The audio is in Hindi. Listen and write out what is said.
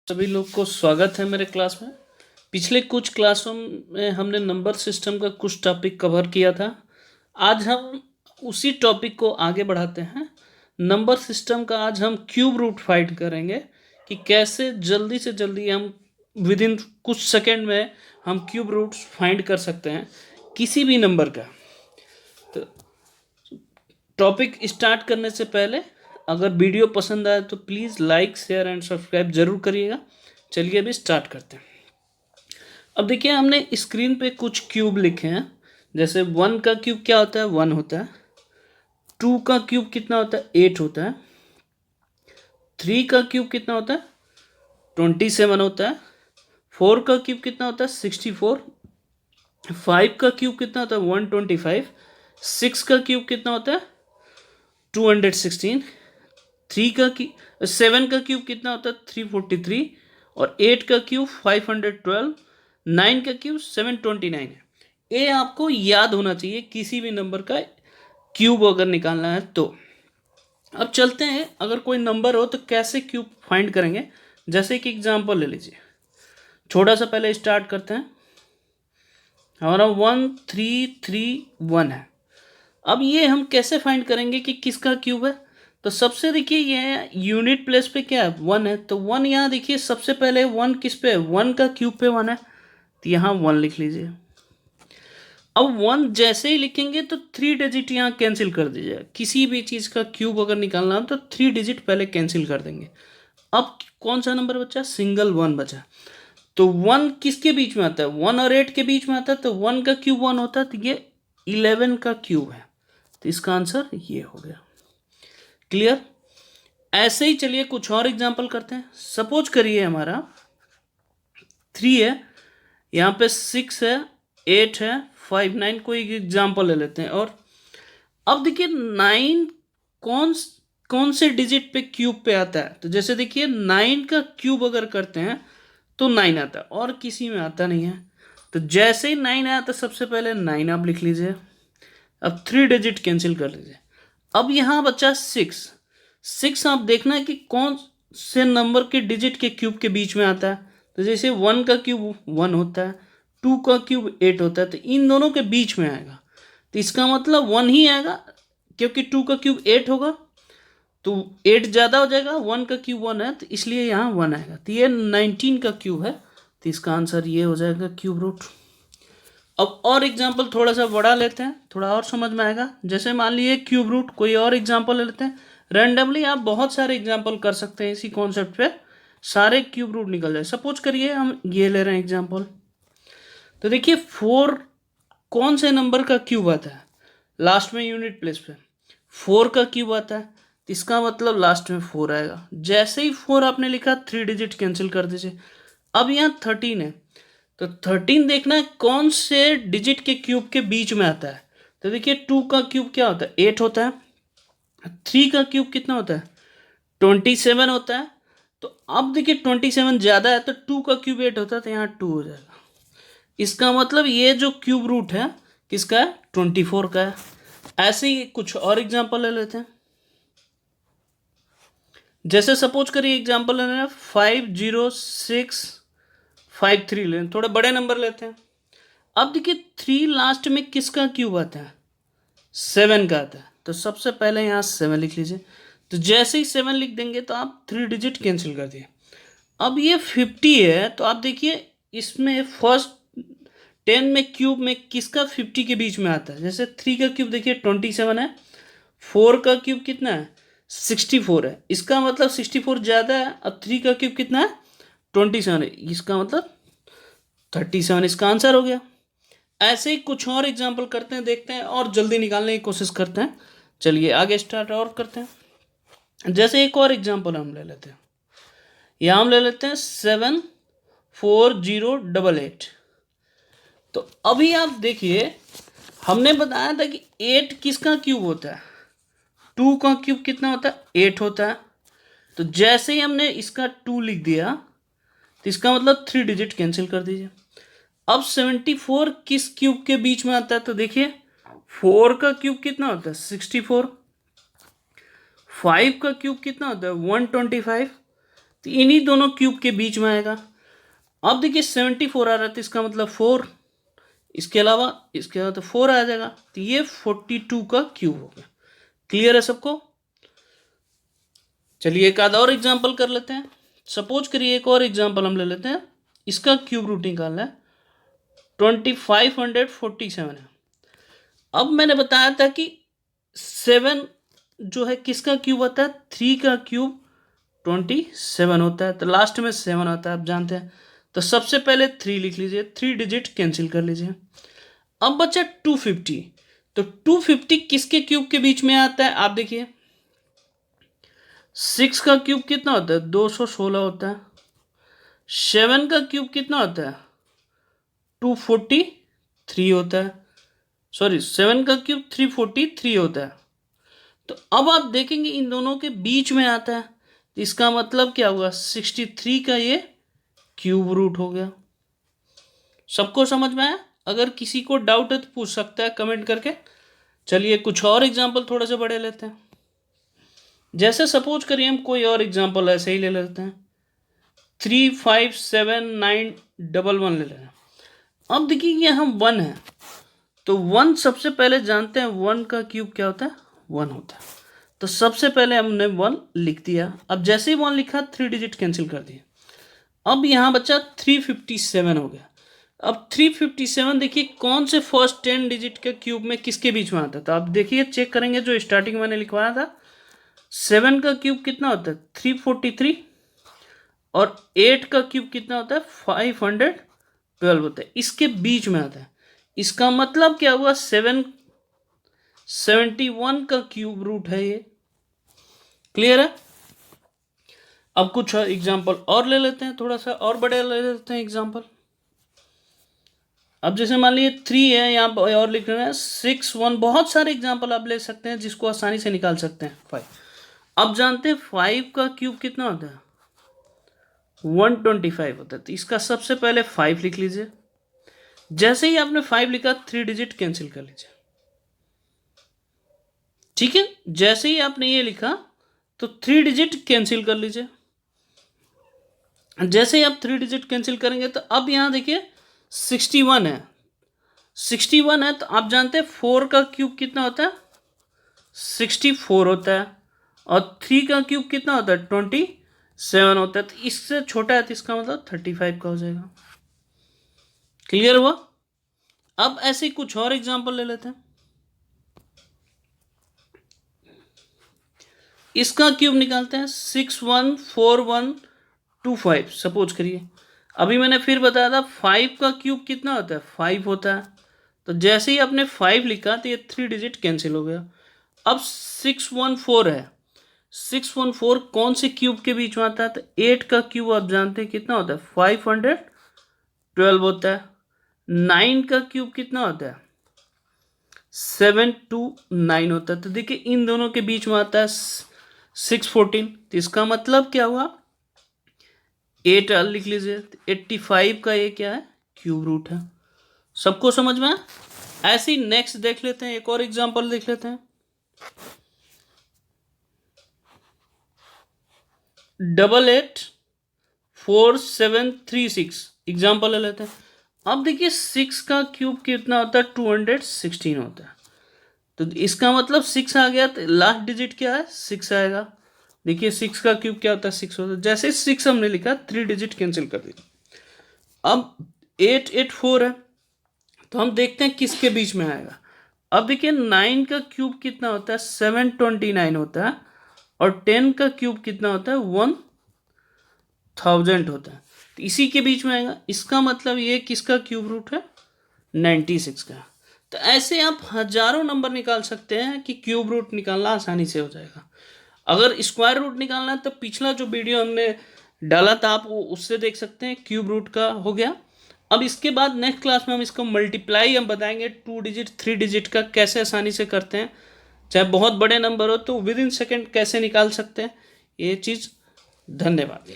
सभी लोग को स्वागत है मेरे क्लास में। पिछले कुछ क्लासों में हमने नंबर सिस्टम का कुछ टॉपिक कवर किया था। आज हम उसी टॉपिक को आगे बढ़ाते हैं। नंबर सिस्टम का आज हम क्यूब रूट फाइंड करेंगे कि कैसे जल्दी से जल्दी हम विद इन कुछ सेकेंड में हम क्यूब रूट फाइंड कर सकते हैं किसी भी नंबर का। तो टॉपिक स्टार्ट करने से पहले अगर वीडियो पसंद आए तो please like share and subscribe जरूर करिएगा। चलिए अभी स्टार्ट करते हैं। अब देखिए हमने स्क्रीन पे कुछ क्यूब लिखे हैं। जैसे 1 का क्यूब क्या होता है, 1 होता है। 2 का क्यूब कितना होता है, 8 होता है। 3 का क्यूब कितना होता है, 27 होता है। 4 का क्यूब कितना होता है, 64। 5 का क्यूब कितना होता है, 125। 6 का क्यूब कितना होता है, 216। 7 का क्यूब कितना होता है, 343। और 8 का क्यूब 512। 9 का क्यूब 729 है। ये आपको याद होना चाहिए किसी भी नंबर का क्यूब अगर निकालना है तो। अब चलते हैं, अगर कोई नंबर हो तो कैसे क्यूब फाइंड करेंगे। जैसे कि एग्जांपल ले लीजिए, छोटा सा पहले स्टार्ट करते हैं। हमारा 1331 है। अब ये हम कैसे फाइंड करेंगे कि किसका क्यूब है। तो सबसे देखिए ये यूनिट प्लेस पे क्या है, 1 है। तो 1 यहाँ देखिए सबसे पहले 1 किस पे है, 1 का क्यूब पे 1 है, तो यहाँ 1 लिख लीजिए। अब 1 जैसे ही लिखेंगे तो 3 डिजिट यहाँ कैंसिल कर दीजिए। किसी भी चीज़ का क्यूब अगर निकालना हो तो 3 डिजिट पहले कैंसिल कर देंगे। अब कौन सा नंबर बचा, सिंगल 1 बचा। तो 1 किसके बीच में आता है, 1 और 8 के बीच में आता है। तो 1 का क्यूब 1 होता है, तो ये 11 का क्यूब है। तो इसका आंसर ये हो गया। क्लियर। ऐसे ही चलिए कुछ और एग्जांपल करते हैं। सपोज करिए हमारा 3 है, यहाँ पे 6 है, 8 है, 5, 9 कोई एग्जांपल ले लेते हैं। और अब देखिए 9 कौन कौन से डिजिट पे क्यूब पे आता है। तो जैसे देखिए 9 का क्यूब अगर करते हैं तो 9 आता है और किसी में आता नहीं है। तो जैसे ही 9 आया तो सबसे पहले 9 आप लिख लीजिए। अब 3 डिजिट कैंसिल कर लीजिए। अब यहाँ बचा 6। 6 आप देखना है कि कौन से नंबर के डिजिट के क्यूब के बीच में आता है। तो जैसे 1 का क्यूब 1 होता है, 2 का क्यूब 8 होता है, तो इन दोनों के बीच में आएगा। तो इसका मतलब 1 ही आएगा, क्योंकि 2 का क्यूब 8 होगा तो 8 ज़्यादा हो जाएगा। 1 का क्यूब 1 है तो इसलिए यहाँ 1 आएगा। तो ये 19 का क्यूब है, तो इसका आंसर ये हो जाएगा क्यूब रूट। अब और एग्जाम्पल थोड़ा सा बड़ा लेते हैं, थोड़ा और समझ में आएगा। जैसे मान लीजिए क्यूब रूट, कोई और एग्जाम्पल ले लेते हैं। रैंडमली आप बहुत सारे एग्जाम्पल कर सकते हैं इसी कॉन्सेप्ट पे, सारे क्यूब रूट निकल जाए। सपोज करिए हम ये ले रहे हैं एग्जाम्पल। तो देखिए 4 कौन से नंबर का क्यूब आता है, लास्ट में यूनिट प्लेस पे 4 का क्यूब आता है। तो इसका मतलब लास्ट में 4 आएगा। जैसे ही 4 आपने लिखा 3 डिजिट कैंसिल कर दीजिए। अब यहाँ 13 है, तो 13 देखना है कौन से डिजिट के क्यूब के बीच में आता है। तो देखिए 2 का क्यूब क्या होता है, 8 होता है। 3 का क्यूब कितना होता है, 27 होता है। तो अब देखिए 27 ज़्यादा है तो 2 का क्यूब 8 होता है, तो यहाँ 2 हो जाएगा। इसका मतलब ये जो क्यूब रूट है किसका है, 24 का है। ऐसे ही कुछ और एग्जांपल ले लेते हैं। जैसे सपोज करिए एग्जांपल ले रहे हैं 50653 लें, थोड़े बड़े नंबर लेते हैं। अब देखिए 3 लास्ट में किसका क्यूब आता है, 7 का आता है। तो सबसे पहले यहाँ 7 लिख लीजिए। तो जैसे ही 7 लिख देंगे तो आप 3 डिजिट कैंसिल कर दिए। अब ये 50 है, तो आप देखिए इसमें फर्स्ट 10 में क्यूब में किसका 50 के बीच में आता है। जैसे 3 का क्यूब देखिए 27 है, 4 का क्यूब कितना है, 64 है। इसका मतलब 64 ज़्यादा है। अब 3 का क्यूब कितना है, 27 है। इसका मतलब 37 इसका आंसर हो गया। ऐसे ही कुछ और एग्जाम्पल करते हैं, देखते हैं और जल्दी निकालने की कोशिश करते हैं। चलिए आगे स्टार्ट और करते हैं। जैसे एक और एग्जाम्पल हम ले लेते हैं, यहाँ हम ले लेते हैं 74088। तो अभी आप देखिए हमने बताया था कि 8 किसका क्यूब होता है, 2 का क्यूब कितना होता है, 8 होता है। तो जैसे ही हमने इसका 2 लिख दिया तो इसका मतलब 3 डिजिट कैंसिल कर दीजिए। अब 74 किस क्यूब के बीच में आता है। तो देखिए 4 का क्यूब कितना होता है, 64। 5 का क्यूब कितना होता है, 125। तो इन्हीं दोनों क्यूब के बीच में आएगा। अब देखिए 74 आ रहा है तो इसका मतलब 4, इसके अलावा इसके बाद तो 4 आ जाएगा, तो ये 42 का क्यूब हो गया। क्लियर है सबको? चलिए एक आधा और एग्जाम्पल कर लेते हैं। सपोज करिए एक और एग्जाम्पल हम ले लेते हैं, इसका क्यूब रूट निकालना है। 2547 है। अब मैंने बताया था कि 7 जो है किसका क्यूब होता है, 3 का क्यूब 27 होता है, तो लास्ट में 7 आता है, आप जानते हैं। तो सबसे पहले 3 लिख लीजिए, 3 डिजिट कैंसिल कर लीजिए। अब बचा 250, तो 250 किसके क्यूब के बीच में आता है, आप देखिए 6 का क्यूब कितना होता है, 216 होता है। 7 का क्यूब कितना होता है, 243 होता है। सॉरी 7 का क्यूब 343 होता है। तो अब आप देखेंगे इन दोनों के बीच में आता है, तो इसका मतलब क्या हुआ, 63 का ये क्यूब रूट हो गया। सबको समझ में आया? अगर किसी को डाउट है तो पूछ सकता है कमेंट करके। चलिए कुछ और एग्जाम्पल थोड़े से बड़े लेते हैं। जैसे सपोज करिए हम कोई और एग्जाम्पल ऐसे ही ले लेते हैं, 357911 ले लें। अब देखिए यहाँ 1 है, तो 1 सबसे पहले जानते हैं 1 का क्यूब क्या होता है, 1 होता है। तो सबसे पहले हमने 1 लिख दिया। अब जैसे ही 1 लिखा 3 डिजिट कैंसिल कर दिए। अब यहाँ बचा 357 हो गया। अब 357 देखिए कौन से फर्स्ट 10 डिजिट के क्यूब में किसके बीच में आता है, तो आप देखिए चेक करेंगे जो स्टार्टिंग मैंने लिखवाया था। 7 का क्यूब कितना होता है, 343, और 8 का क्यूब कितना होता है, 512 होता है, इसके बीच में आता है। इसका मतलब क्या हुआ, 771 का क्यूब रूट है ये। क्लियर है? अब कुछ एग्जाम्पल और ले लेते हैं, थोड़ा सा और बड़े ले लेते हैं एग्जाम्पल। अब जैसे मान लीजिए 3 है, यहाँ पर और लिख रहे हैं 6 1, बहुत सारे एग्जाम्पल आप ले सकते हैं जिसको आसानी से निकाल सकते हैं। 5, अब जानते हैं 5 का क्यूब कितना होता है, 125 होता है। तो इसका सबसे पहले 5 लिख लीजिए। जैसे ही आपने 5 लिखा 3 डिजिट कैंसिल कर लीजिए। ठीक है, जैसे ही आपने ये लिखा तो 3 डिजिट कैंसिल कर लीजिए। जैसे ही आप 3 डिजिट कैंसिल करेंगे तो अब यहाँ देखिए 61 है। 61 है तो आप जानते हैं 4 का क्यूब कितना होता है, 64 होता है, और 3 का क्यूब कितना होता है, 27 होता है। तो इससे छोटा है तो इसका मतलब 35 का हो जाएगा। क्लियर हुआ? अब ऐसे कुछ और एग्जांपल ले लेते हैं। इसका क्यूब निकालते हैं, 614125 सपोज करिए। अभी मैंने फिर बताया था 5 का क्यूब कितना होता है, 5 होता है। तो जैसे ही आपने 5 लिखा तो ये 3 डिजिट कैंसिल हो गया। अब 614 है, 614 कौन से क्यूब के बीच में आता है, तो 8 का क्यूब आप जानते हैं कितना होता है, 512 होता है। 9 का क्यूब कितना होता है, 729 होता है। तो देखिए इन दोनों के बीच में आता है 614, तो इसका मतलब क्या हुआ, 8 लिख लीजिए। 85 का ये क्या है, क्यूब रूट है। सबको समझ में? ऐसे ही नेक्स्ट देख लेते हैं, एक और एग्जांपल देख लेते हैं। 884736 एग्जाम्पल ले लेते हैं। अब देखिए 6 का क्यूब कितना होता है, 216 होता है। तो इसका मतलब 6 आ गया, तो लास्ट डिजिट क्या है, 6 आएगा। देखिए 6 का क्यूब क्या होता है, 6 होता है। जैसे 6 हमने लिखा 3 डिजिट कैंसिल कर दिया। अब 884 है, तो हम देखते हैं किसके बीच में आएगा। अब देखिए 9 का क्यूब कितना होता है, 729 होता है, और 10 का क्यूब कितना होता है, 1000 होता है। तो इसी के बीच में आएगा। इसका मतलब ये किसका क्यूब रूट है, 96 का। तो ऐसे आप हजारों नंबर निकाल सकते हैं कि क्यूब रूट निकालना आसानी से हो जाएगा। अगर स्क्वायर रूट निकालना है तो पिछला जो वीडियो हमने डाला था आप उससे देख सकते हैं, क्यूब रूट का हो गया। अब इसके बाद नेक्स्ट क्लास में हम इसको मल्टीप्लाई हम बताएंगे 2 डिजिट 3 डिजिट का कैसे आसानी से करते हैं। चाहे बहुत बड़े नंबर हो तो विद इन सेकेंड कैसे निकाल सकते हैं ये चीज़। धन्यवाद।